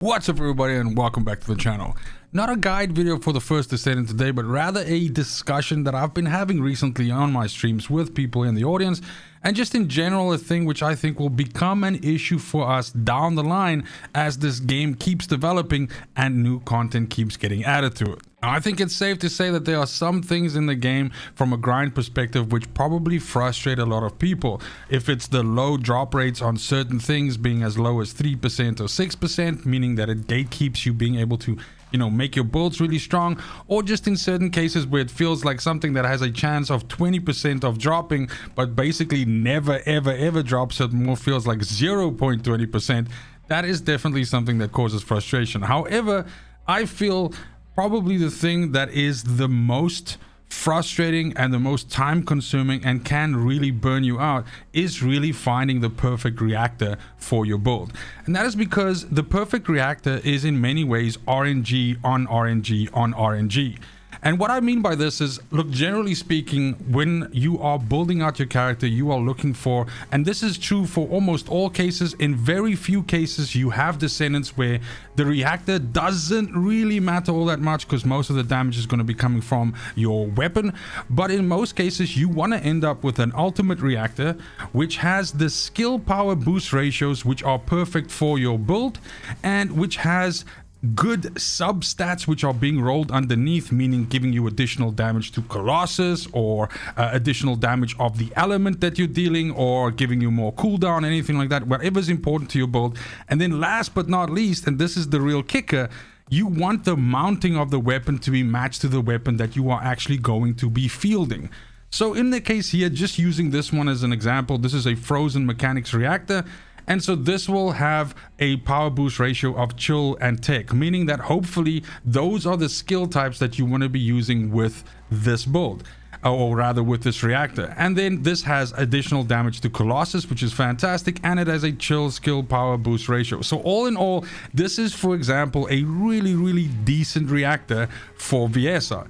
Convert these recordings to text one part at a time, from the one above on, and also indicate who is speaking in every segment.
Speaker 1: What's up everybody and welcome back to the channel. Not a guide video for the First Descendant today, but rather a discussion that I've been having recently on my streams with people in the audience, and just in general a thing which I think will become an issue for us down the line as this game keeps developing and new content keeps getting added to it. Now, I think it's safe to say that there are some things in the game from a grind perspective which probably frustrate a lot of people. If it's the low drop rates on certain things being as low as 3% or 6%, meaning that it gatekeeps you being able to make your builds really strong, or just in certain cases where it feels like something that has a chance of 20% of dropping but basically never ever drops, it more feels like 0.20%. that is definitely something that causes frustration. However, I feel probably the thing that is the most frustrating and the most time consuming and can really burn you out is really finding the perfect reactor for your build. And that is because the perfect reactor is in many ways RNG on RNG on RNG. And what I mean by this is, look, generally speaking, when you are building out your character, you are looking for, and this is true for almost all cases, in very few cases you have descendants where the reactor doesn't really matter all that much because most of the damage is going to be coming from your weapon. But in most cases you want to end up with an ultimate reactor which has the skill power boost ratios which are perfect for your build, and which has good substats which are being rolled underneath, meaning giving you additional damage to Colossus, or additional damage of the element that you're dealing, or giving you more cooldown, anything like that, whatever's important to your build. And then last but not least, and this is the real kicker, you want the mounting of the weapon to be matched to the weapon that you are actually going to be fielding. So in the case here, just using this one as an example, this is a frozen mechanics reactor. And so this will have a power boost ratio of chill and tech, meaning that hopefully those are the skill types that you want to be using with this build, or rather with this reactor. And then this has additional damage to Colossus, which is fantastic, and it has a chill skill power boost ratio. So all in all, this is, for example, a really decent reactor for VSR.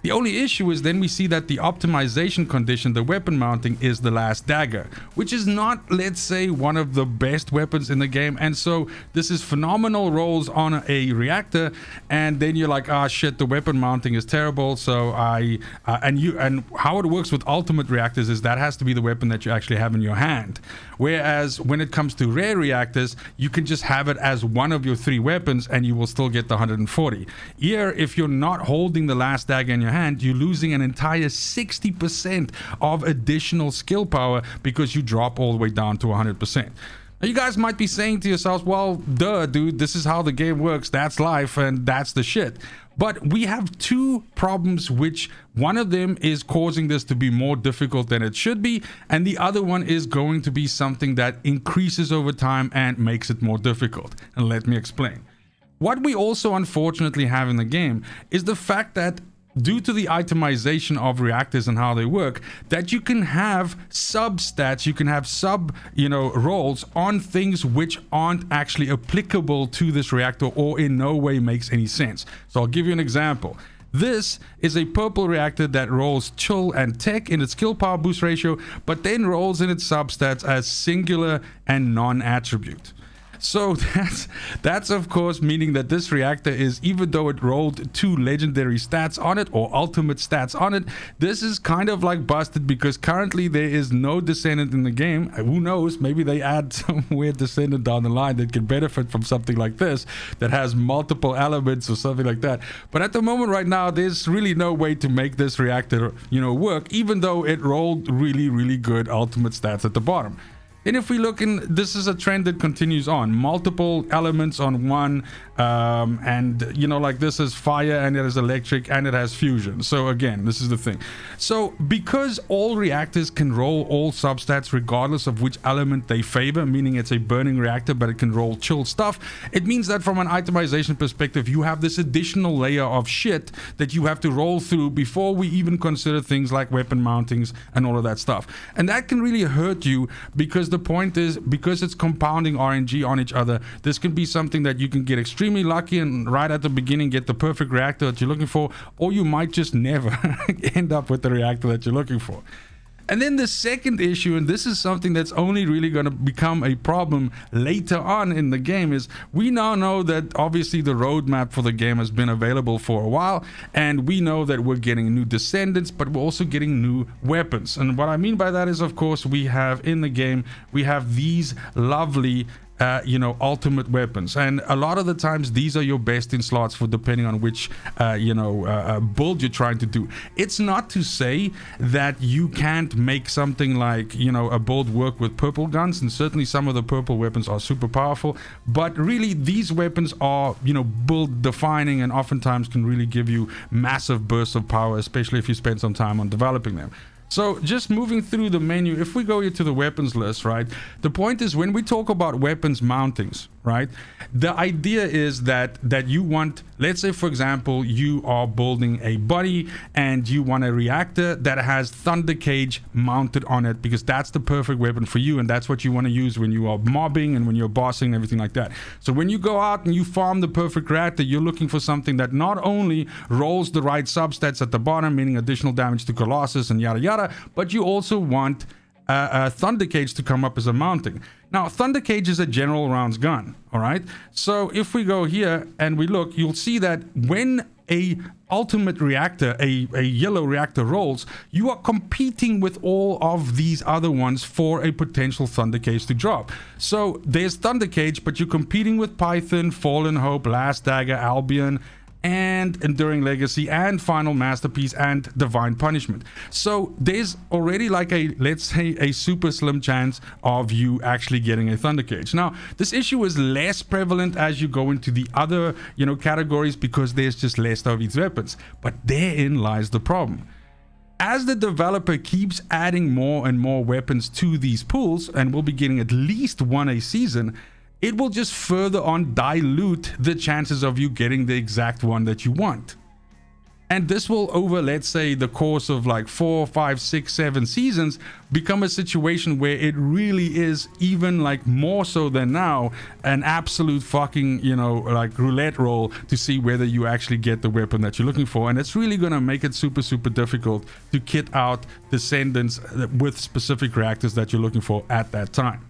Speaker 1: The only issue is then we see that the optimization condition, the weapon mounting, is the last dagger, which is not, let's say, one of the best weapons in the game. And so this is phenomenal rolls on a reactor, and then you're like, ah, shit, the weapon mounting is terrible. So and how it works with ultimate reactors is that has to be the weapon that you actually have in your hand. Whereas when it comes to rare reactors, you can just have it as one of your 3 weapons and you will still get the 140. Here, if you're not holding the last dagger in your hand, you're losing an entire 60% of additional skill power because you drop all the way down to 100%. Now, you guys might be saying to yourselves, well, duh, dude, this is how the game works. That's life and that's the shit. But we have 2 problems, which one of them is causing this to be more difficult than it should be, and the other one is going to be something that increases over time and makes it more difficult. And let me explain. What we also unfortunately have in the game is the fact that due to the itemization of reactors and how they work, that you can have substats, you can have rolls on things which aren't actually applicable to this reactor or in no way makes any sense. So I'll give you an example. This is a purple reactor that rolls chill and tech in its skill power boost ratio, but then rolls in its substats as singular and non-attribute. So that's of course meaning that this reactor is, even though it rolled 2 legendary stats on it or ultimate stats on it, this is kind of like busted because currently there is no descendant in the game. Who knows, maybe they add some weird descendant down the line that can benefit from something like this that has multiple elements or something like that. But at the moment right now, there's really no way to make this reactor work, even though it rolled really good ultimate stats at the bottom. And if we look in, this is a trend that continues on. Multiple elements on one, and like this is fire and it is electric and it has fusion. So again, this is the thing. So because all reactors can roll all substats regardless of which element they favor, meaning it's a burning reactor but it can roll chill stuff, it means that from an itemization perspective, you have this additional layer of shit that you have to roll through before we even consider things like weapon mountings and all of that stuff. And that can really hurt you because the point is, because it's compounding RNG on each other, this can be something that you can get extremely lucky and right at the beginning get the perfect reactor that you're looking for, or you might just never end up with the reactor that you're looking for. And then the second issue, and this is something that's only really going to become a problem later on in the game, is we now know that obviously the roadmap for the game has been available for a while, and we know that we're getting new descendants, but we're also getting new weapons. And what I mean by that is, of course, we have in the game, we have these lovely ultimate weapons, and a lot of the times these are your best in slots for depending on which build you're trying to do. It's not to say that you can't make something like a build work with purple guns, and certainly some of the purple weapons are super powerful, but really these weapons are build defining and oftentimes can really give you massive bursts of power, especially if you spend some time on developing them. So just moving through the menu, if we go here to the weapons list, right, the point is when we talk about weapons mountings, right, the idea is that you want, let's say for example, you are building a body and you want a reactor that has thunder cage mounted on it, because that's the perfect weapon for you, and that's what you want to use when you are mobbing and when you're bossing and everything like that. So when you go out and you farm the perfect reactor, you're looking for something that not only rolls the right substats at the bottom, meaning additional damage to Colossus and yada yada, but you also want a thunder cage to come up as a mounting. Now, thunder cage is a general rounds gun, all right? So if we go here and we look, you'll see that when a ultimate reactor, a yellow reactor rolls, you are competing with all of these other ones for a potential thunder cage to drop. So there's thunder cage, but you're competing with Python, Fallen Hope, Last Dagger, Albion, and Enduring Legacy, and Final Masterpiece, and Divine Punishment. So there's already like let's say a super slim chance of you actually getting a thunder cage. Now, this issue is less prevalent as you go into the other categories, because there's just less of these weapons, but therein lies the problem. As the developer keeps adding more and more weapons to these pools, and we'll be getting at least one a season, it will just further on dilute the chances of you getting the exact one that you want. And this will, over, let's say, the course of like 4, 5, 6, 7 seasons, become a situation where it really is, even like more so than now, an absolute fucking, like roulette roll to see whether you actually get the weapon that you're looking for. And it's really going to make it super, super difficult to kit out descendants with specific reactors that you're looking for at that time.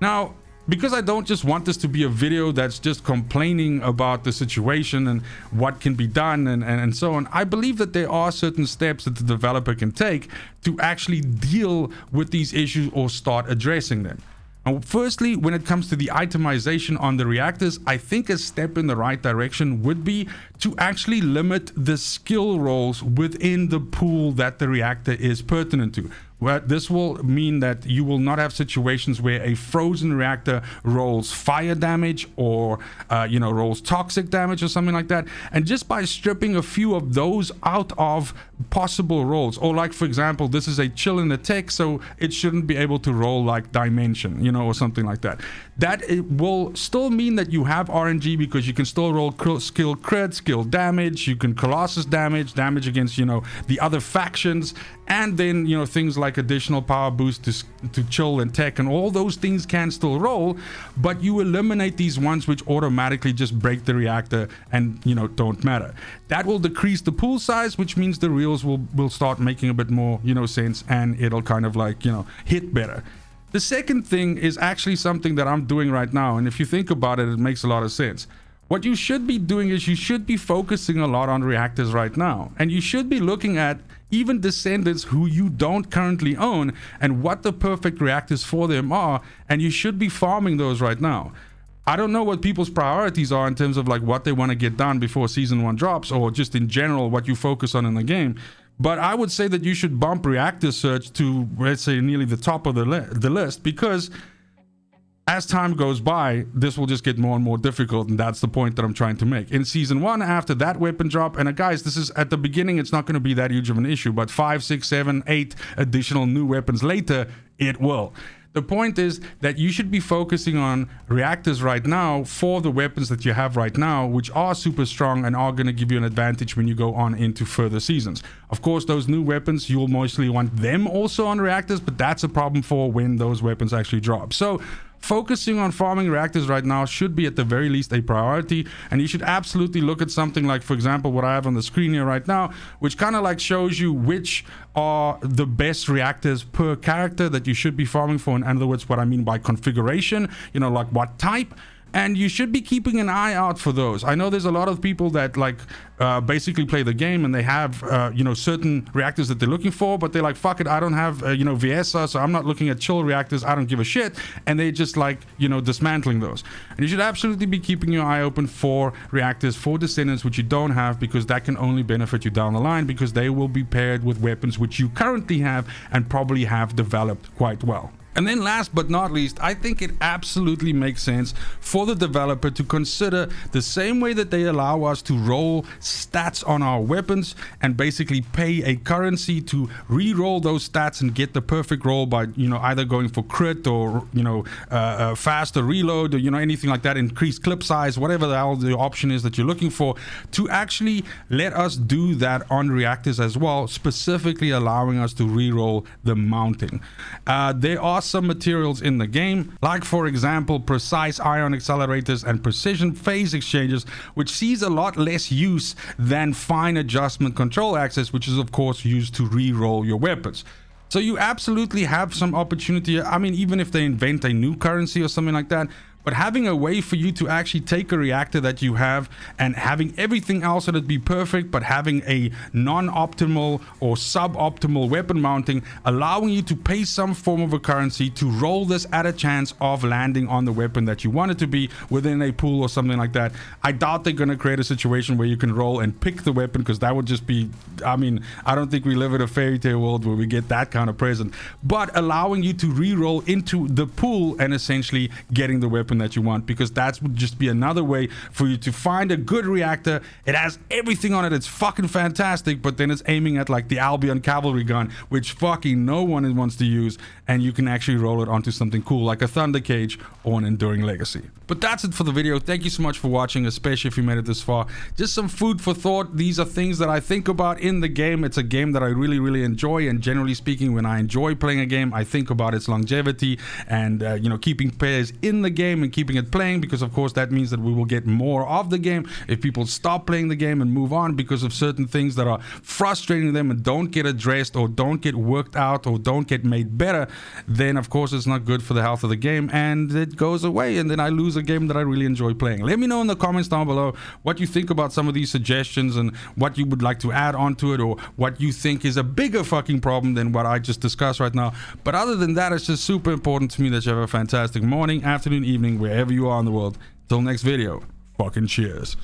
Speaker 1: Now, because I don't just want this to be a video that's just complaining about the situation and what can be done and so on, I believe that there are certain steps that the developer can take to actually deal with these issues or start addressing them. Now, firstly, when it comes to the itemization on the reactors, I think a step in the right direction would be to actually limit the skill rolls within the pool that the reactor is pertinent to. Well, this will mean that you will not have situations where a frozen reactor rolls fire damage or rolls toxic damage or something like that. And just by stripping a few of those out of possible rolls, or like for example, this is a chill in the tech, so it shouldn't be able to roll like dimension, or something like that. That it will still mean that you have RNG, because you can still roll skill crit, skill damage, you can Colossus damage against the other factions, and then things like additional power boost to chill and tech, and all those things can still roll, but you eliminate these ones which automatically just break the reactor and don't matter. That will decrease the pool size, which means the reels will start making a bit more sense, and it'll kind of like hit better. The second thing is actually something that I'm doing right now, and if you think about it, it makes a lot of sense. What you should be doing is you should be focusing a lot on reactors right now, and you should be looking at even descendants who you don't currently own and what the perfect reactors for them are, and you should be farming those right now. I don't know what people's priorities are in terms of like what they want to get done before season 1 drops, or just in general what you focus on in the game. But I would say that you should bump reactor search to, let's say, nearly the top of the list, because as time goes by, this will just get more and more difficult, and that's the point that I'm trying to make. In season 1, after that weapon drop, and guys, this is at the beginning, it's not going to be that huge of an issue, but 5, 6, 7, 8 additional new weapons later, it will. The point is that you should be focusing on reactors right now for the weapons that you have right now, which are super strong and are going to give you an advantage when you go on into further seasons. Of course, those new weapons, you'll mostly want them also on reactors, but that's a problem for when those weapons actually drop. So focusing on farming reactors right now should be at the very least a priority, and you should absolutely look at something like, for example, what I have on the screen here right now, which kind of like shows you which are the best reactors per character that you should be farming for. In other words, what I mean by configuration, you know, like what type. And you should be keeping an eye out for those. I know there's a lot of people that like basically play the game and they have you know, certain reactors that they're looking for, but they're like, fuck it, I don't have you know, VSA, so I'm not looking at chill reactors, I don't give a shit, and they just like, you know, dismantling those. And you should absolutely be keeping your eye open for reactors for Descendants which you don't have, because that can only benefit you down the line, because they will be paired with weapons which you currently have and probably have developed quite well. And then last but not least, I think it absolutely makes sense for the developer to consider the same way that they allow us to roll stats on our weapons and basically pay a currency to re-roll those stats and get the perfect roll by, you know, either going for crit or, you know, faster reload or, you know, anything like that, increased clip size, whatever the hell the option is that you're looking for, to actually let us do that on reactors as well, specifically allowing us to re-roll the mounting. There are some materials in the game, like for example precise ion accelerators and precision phase exchangers, which sees a lot less use than fine adjustment control access, which is of course used to re-roll your weapons. So you absolutely have some opportunity. I mean, even if they invent a new currency or something like that, but having a way for you to actually take a reactor that you have and having everything else that it be perfect, but having a non-optimal or suboptimal weapon mounting, allowing you to pay some form of a currency to roll this at a chance of landing on the weapon that you want it to be within a pool or something like that. I doubt they're going to create a situation where you can roll and pick the weapon, because that would just be, I mean, I don't think we live in a fairy tale world where we get that kind of present, but allowing you to re-roll into the pool and essentially getting the weapon that you want, because that would just be another way for you to find a good reactor. It has everything on it, it's fucking fantastic, but then it's aiming at like the Albion cavalry gun, which fucking no one wants to use, and you can actually roll it onto something cool like a Thunder Cage or an Enduring Legacy. But that's it for the video. Thank you so much for watching, especially if you made it this far. Just some food for thought. These are things that I think about in the game. It's a game that I really enjoy, and generally speaking, when I enjoy playing a game, I think about its longevity and you know, keeping players in the game and keeping it playing, because of course that means that we will get more of the game. If people stop playing the game and move on because of certain things that are frustrating them and don't get addressed or don't get worked out or don't get made better, then of course it's not good for the health of the game and it goes away, and then I lose a game that I really enjoy playing. Let me know in the comments down below what you think about some of these suggestions and what you would like to add onto it, or what you think is a bigger fucking problem than what I just discussed right now. But other than that, it's just super important to me that you have a fantastic morning, afternoon, evening, wherever you are in the world. Till next video, fucking cheers.